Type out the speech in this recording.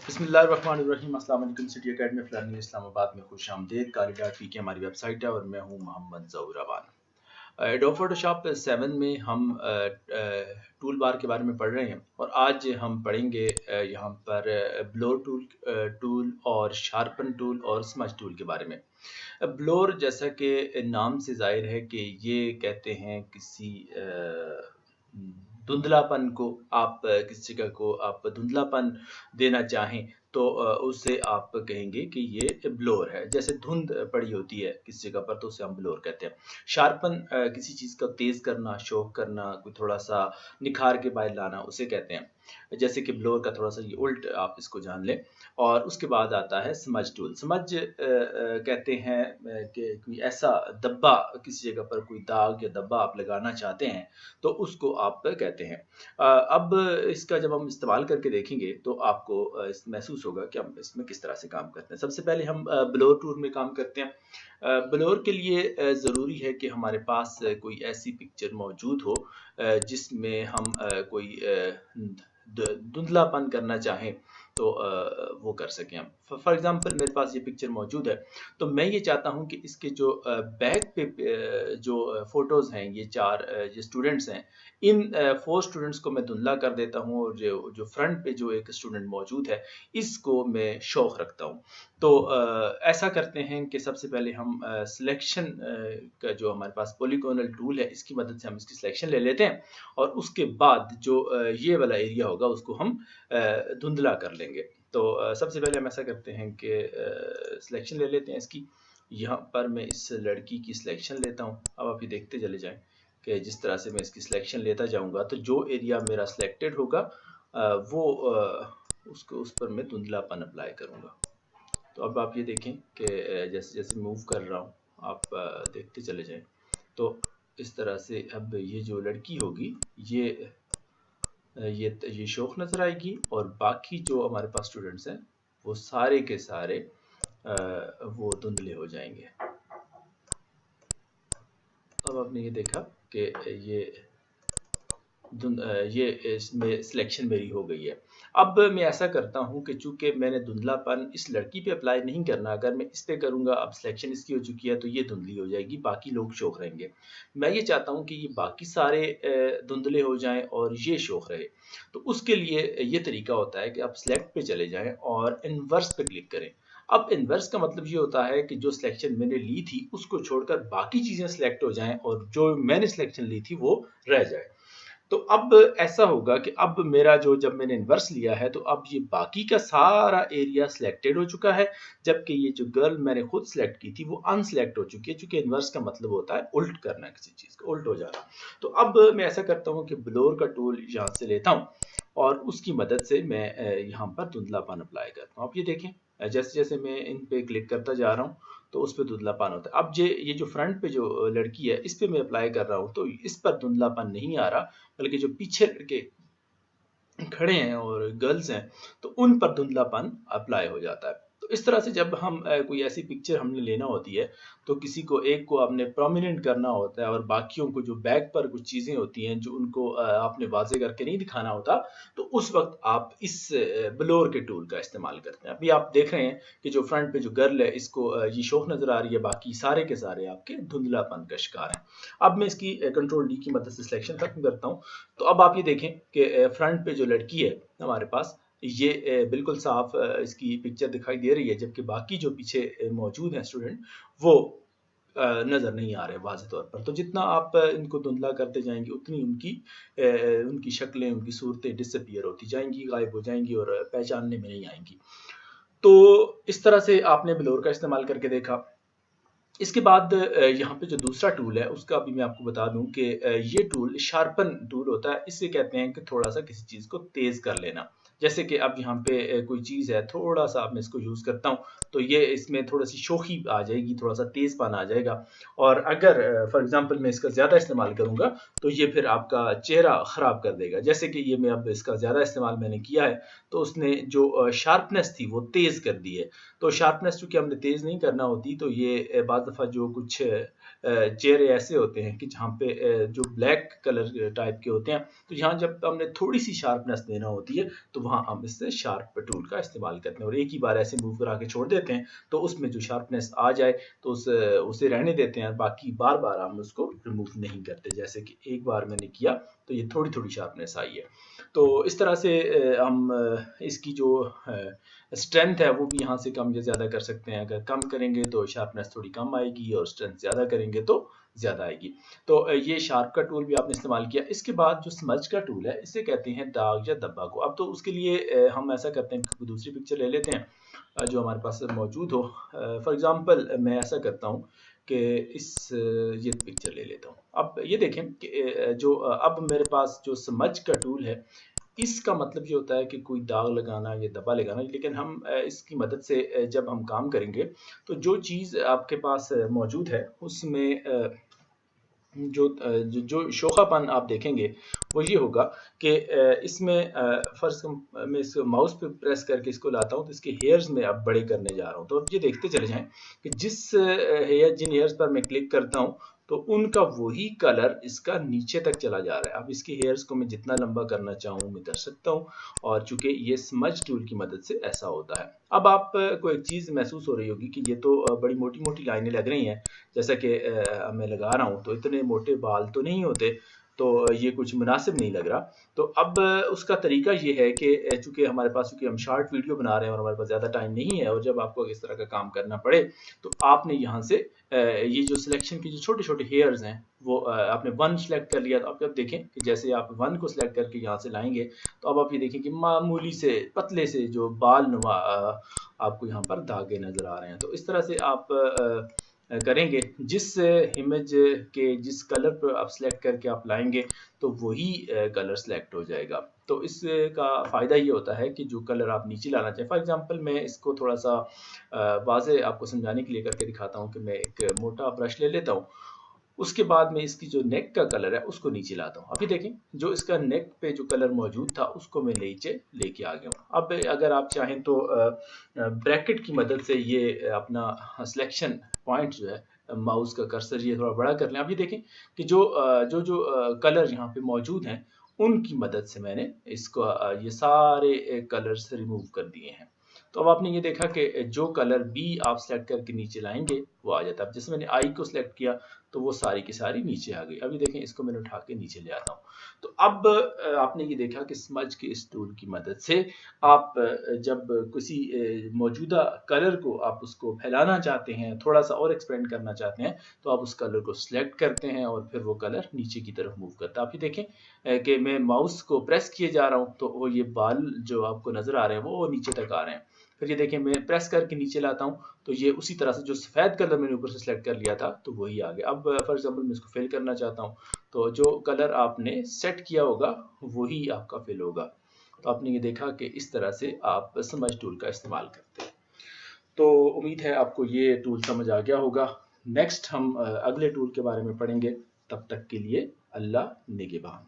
बिस्मिल्लाहिर्रहमानिर्रहीम। अस्सलाम वालेकुम। City academy of learning Islamabad में खुश आमदीद। Kali.pk हमारी वेबसाइट है और मैं हूँ मोहम्मद ज़हूर अवान। एडोब फोटोशॉप 7 में हम टूल बार के बारे में पढ़ रहे हैं और आज हम पढ़ेंगे यहाँ पर ब्लोर टूल और शार्पन टूल और स्मज टूल के बारे में। ब्लोर जैसा कि नाम से जाहिर है कि ये कहते हैं किसी धुंधलापन को, आप किसी जगह को आप धुंधलापन देना चाहें तो उससे आप कहेंगे कि ये ब्लोर है। जैसे धुंध पड़ी होती है किसी जगह पर तो उसे हम ब्लोर कहते हैं। शार्पन किसी चीज़ का तेज़ करना, शौक करना, कोई थोड़ा सा निखार के बाहर लाना, उसे कहते हैं। जैसे कि ब्लोर का थोड़ा सा ये उल्ट आप इसको जान लें। और उसके बाद आता है स्मज टूल। स्मज कहते हैं कि कोई ऐसा धब्बा, किसी जगह पर कोई दाग या धब्बा आप लगाना चाहते हैं तो उसको आप कहते हैं। अब इसका जब हम इस्तेमाल करके देखेंगे तो आपको महसूस होगा कि हम इसमें किस तरह से काम करते हैं। सबसे पहले हम ब्लोर टूल में काम करते हैं। ब्लोर के लिए ज़रूरी है कि हमारे पास कोई ऐसी पिक्चर मौजूद हो जिसमें हम कोई धुंधलापन करना चाहें तो वो कर सकें हम। फॉर एग्जांपल मेरे पास ये पिक्चर मौजूद है तो मैं ये चाहता हूँ कि इसके जो बैक पे जो फ़ोटोज़ हैं, ये 4 जो स्टूडेंट्स हैं, इन 4 स्टूडेंट्स को मैं धुंधला कर देता हूँ और जो जो फ्रंट पे जो एक स्टूडेंट मौजूद है इसको मैं शौक रखता हूँ। तो ऐसा करते हैं कि सबसे पहले हम सिलेक्शन का जो हमारे पास पॉलीगोनल टूल है इसकी मदद से हम इसकी सिलेक्शन ले लेते हैं और उसके बाद जो ये वाला एरिया होगा उसको हम धुंधला कर लेंगे। तो सबसे पहले हम ऐसा करते हैं कि सिलेक्शन ले लेते हैं इसकी। यहाँ पर मैं इस लड़की की सिलेक्शन लेता हूँ। अब आप ये देखते चले जाएं कि जिस तरह से मैं इसकी सिलेक्शन लेता जाऊँगा तो जो एरिया मेरा सिलेक्टेड होगा वो उसको उस पर मैं धुंधलापन अप्लाई करूँगा। तो अब आप ये देखें कि जैसे जैसे मूव कर रहा हूँ आप देखते चले जाएं तो इस तरह से अब ये जो लड़की होगी ये शौक नज़र आएगी और बाकी जो हमारे पास स्टूडेंट्स हैं वो सारे के सारे वो धुंधले हो जाएंगे। अब आपने ये देखा कि ये इसमें सिलेक्शन मेरी हो गई है। अब मैं ऐसा करता हूँ कि चूंकि मैंने धुंधलापन इस लड़की पे अप्लाई नहीं करना, अगर मैं इस पे करूँगा, अब सिलेक्शन इसकी हो चुकी है तो ये धुंधली हो जाएगी, बाकी लोग शौक रहेंगे। मैं ये चाहता हूँ कि ये बाकी सारे धुंधले हो जाएं और ये शौक रहे। तो उसके लिए ये तरीका होता है कि आप सिलेक्ट पे चले जाएं और इन्वर्स पे क्लिक करें। अब इन्वर्स का मतलब ये होता है कि जो सिलेक्शन मैंने ली थी उसको छोड़कर बाकी चीज़ें सिलेक्ट हो जाएं और जो मैंने सिलेक्शन ली थी वो रह जाए। तो अब ऐसा होगा कि अब मेरा जो जब मैंने इन्वर्स लिया है तो अब ये बाकी का सारा एरिया सिलेक्टेड हो चुका है, जबकि ये जो गर्ल मैंने खुद सिलेक्ट की थी वो अनसिलेक्ट हो चुकी है। चूंकि इन्वर्स का मतलब होता है उल्ट करना, किसी चीज़ का उल्ट हो जाना। तो अब मैं ऐसा करता हूँ कि ब्लोर का टूल यहाँ से लेता हूँ और उसकी मदद से मैं यहाँ पर धुंधलापन अप्लाई करता हूँ। आप ये देखें जैसे जैसे मैं इन पे क्लिक करता जा रहा हूँ तो उस पर धुंधलापन होता है। अब ये जो फ्रंट पे जो लड़की है इस पे मैं अप्लाई कर रहा हूँ तो इस पर धुंधलापन नहीं आ रहा, बल्कि जो पीछे लड़के खड़े हैं और गर्ल्स हैं तो उन पर धुंधलापन अप्लाई हो जाता है। तो इस तरह से जब हम कोई ऐसी पिक्चर हमने लेना होती है तो किसी को एक को आपने प्रोमिनेंट करना होता है और बाकियों को जो बैक पर कुछ चीज़ें होती हैं जो उनको आपने वाजे करके नहीं दिखाना होता, तो उस वक्त आप इस ब्लोर के टूल का इस्तेमाल करते हैं। अभी आप देख रहे हैं कि जो फ्रंट पे जो गर्ल है इसको ये शौक नज़र आ रही है, बाकी सारे के सारे आपके धुंधलापन का शिकार हैं। अब मैं इसकी कंट्रोल डी की मदद से सिलेक्शन खत्म करता हूँ। तो अब आप ये देखें कि फ्रंट पे जो लड़की है हमारे पास ये बिल्कुल साफ इसकी पिक्चर दिखाई दे रही है, जबकि बाकी जो पीछे मौजूद हैं स्टूडेंट वो नज़र नहीं आ रहे वाज़े तौर पर। तो जितना आप इनको धुंधला करते जाएंगे उतनी उनकी शक्लें, उनकी सूरतें डिसअपीयर होती जाएंगी, गायब हो जाएंगी और पहचानने में नहीं आएंगी। तो इस तरह से आपने ब्लोर का इस्तेमाल करके देखा। इसके बाद यहाँ पे जो दूसरा टूल है उसका भी मैं आपको बता दूं कि ये टूल शार्पन टूल होता है। इसे कहते हैं कि थोड़ा सा किसी चीज़ को तेज़ कर लेना। जैसे कि अब यहाँ पे कोई चीज़ है, थोड़ा सा अब मैं इसको यूज़ करता हूँ तो ये इसमें थोड़ी सी शोखी आ जाएगी, थोड़ा सा तेज़पन आ जाएगा। और अगर फॉर एग्जांपल मैं इसका ज़्यादा इस्तेमाल करूँगा तो ये फिर आपका चेहरा ख़राब कर देगा। जैसे कि ये मैं अब इसका ज़्यादा इस्तेमाल मैंने किया है तो उसने जो शार्पनेस थी वो तेज़ कर दी है। तो शार्पनेस चूँकि हमने तेज़ नहीं करना होती तो ये बाज़ दफ़ा जो कुछ चेहरे ऐसे होते हैं कि जहाँ पे जो ब्लैक कलर टाइप के होते हैं, तो यहाँ जब हमने थोड़ी सी शार्पनेस देना होती है तो वहाँ हम इससे शार्प टूल का इस्तेमाल करते हैं और एक ही बार ऐसे मूव करा के छोड़ देते हैं तो उसमें जो शार्पनेस आ जाए तो उसे रहने देते हैं, बाकी बार बार हम उसको रिमूव नहीं करते। जैसे कि एक बार मैंने किया तो ये थोड़ी थोड़ी शार्पनेस आई है। तो इस तरह से हम इसकी जो स्ट्रेंथ है वो भी यहाँ से कम या ज़्यादा कर सकते हैं। अगर कम करेंगे तो शार्पनेस थोड़ी कम आएगी और स्ट्रेंथ ज़्यादा करेंगे तो ज़्यादा आएगी। तो ये शार्प का टूल भी आपने इस्तेमाल किया। इसके बाद जो स्मज का टूल है इसे कहते हैं दाग या धब्बा को। अब तो उसके लिए हम ऐसा करते हैं कि दूसरी पिक्चर ले लेते हैं जो हमारे पास मौजूद हो। फॉर एग्जांपल मैं ऐसा करता हूँ कि ये पिक्चर ले लेता हूँ। अब ये देखें कि अब मेरे पास जो स्मज का टूल है इसका मतलब ये होता है कि कोई दाग लगाना या धब्बा लगाना, लेकिन हम इसकी मदद से जब हम काम करेंगे तो जो चीज़ आपके पास मौजूद है उसमें जो शोखापन आप देखेंगे वो ये होगा कि इसमें फर्स्ट मैं इस माउस पे प्रेस करके इसको लाता हूँ तो इसके हेयर्स में अब बड़े करने जा रहा हूँ। तो अब ये देखते चले जाएं कि जिन हेयर्स पर मैं क्लिक करता हूँ तो उनका वही कलर इसका नीचे तक चला जा रहा है। अब इसके हेयर्स को मैं जितना लंबा करना चाहूँ मैं कर सकता हूँ और चूंकि ये स्मज टूल की मदद से ऐसा होता है। अब आप को एक चीज़ महसूस हो रही होगी कि ये तो बड़ी मोटी मोटी लाइनें लग रही हैं, जैसा कि मैं लगा रहा हूँ तो इतने मोटे बाल तो नहीं होते, तो ये कुछ मुनासिब नहीं लग रहा। तो अब उसका तरीका ये है कि चूंकि हमारे पास, चूंकि हम शॉर्ट वीडियो बना रहे हैं और हमारे पास ज़्यादा टाइम नहीं है और जब आपको इस तरह का काम करना पड़े तो आपने यहाँ से ये जो सिलेक्शन के जो छोटे छोटे हेयर्स हैं वो आपने वन सेलेक्ट कर लिया। तो आप जब देखें कि जैसे आप वन को सिलेक्ट करके यहाँ से लाएंगे तो अब आप ये देखें कि मामूली से पतले से जो बाल नुमा आपको यहाँ पर धागे नजर आ रहे हैं। तो इस तरह से आप करेंगे, जिस इमेज के जिस कलर पर आप सिलेक्ट करके आप लाएंगे तो वही कलर सिलेक्ट हो जाएगा। तो इसका फ़ायदा ये होता है कि जो कलर आप नीचे लाना चाहें, फॉर एग्जांपल मैं इसको थोड़ा सा वाज़े आपको समझाने के लिए करके दिखाता हूँ कि मैं एक मोटा ब्रश ले लेता हूँ, उसके बाद में इसकी जो नेक का कलर है उसको नीचे लाता हूँ। अभी देखें जो इसका नेक पे जो कलर मौजूद था उसको मैं नीचे लेके आ गया हूँ। अब अगर आप चाहें तो ब्रैकेट की मदद से ये अपना सिलेक्शन पॉइंट जो है माउस का कर्सर ये थोड़ा बड़ा कर लें। अभी देखें कि जो कलर यहाँ पे मौजूद हैं उनकी मदद से मैंने इसको ये सारे कलर्स रिमूव कर दिए हैं। तो अब आपने ये देखा कि जो कलर भी आप सेलेक्ट करके नीचे लाएंगे वो आ जाता है। अब जैसे मैंने आई को सिलेक्ट किया तो वो सारी की सारी नीचे आ गई। अभी देखें इसको मैंने उठा के नीचे ले आता हूँ। तो अब आपने ये देखा कि स्मज के इस टूल की मदद से आप जब किसी मौजूदा कलर को आप उसको फैलाना चाहते हैं, थोड़ा सा और एक्सपेंड करना चाहते हैं, तो आप उस कलर को सिलेक्ट करते हैं और फिर वो कलर नीचे की तरफ मूव करता है। आप ये देखें कि मैं माउस को प्रेस किए जा रहा हूँ तो वो ये बाल जो आपको नजर आ रहे हैं वो नीचे तक आ रहे हैं। फिर ये देखें मैं प्रेस करके नीचे लाता हूँ तो ये उसी तरह से जो सफ़ेद कलर मैंने ऊपर से सिलेक्ट कर लिया था तो वही आ गया। अब फॉर एग्जांपल मैं इसको फिल करना चाहता हूँ तो जो कलर आपने सेट किया होगा वही आपका फिल होगा। तो आपने ये देखा कि इस तरह से आप स्मज टूल का इस्तेमाल करते हैं। तो उम्मीद है आपको ये टूल समझ आ गया होगा। नेक्स्ट हम अगले टूल के बारे में पढ़ेंगे। तब तक के लिए अल्लाह निगहबान।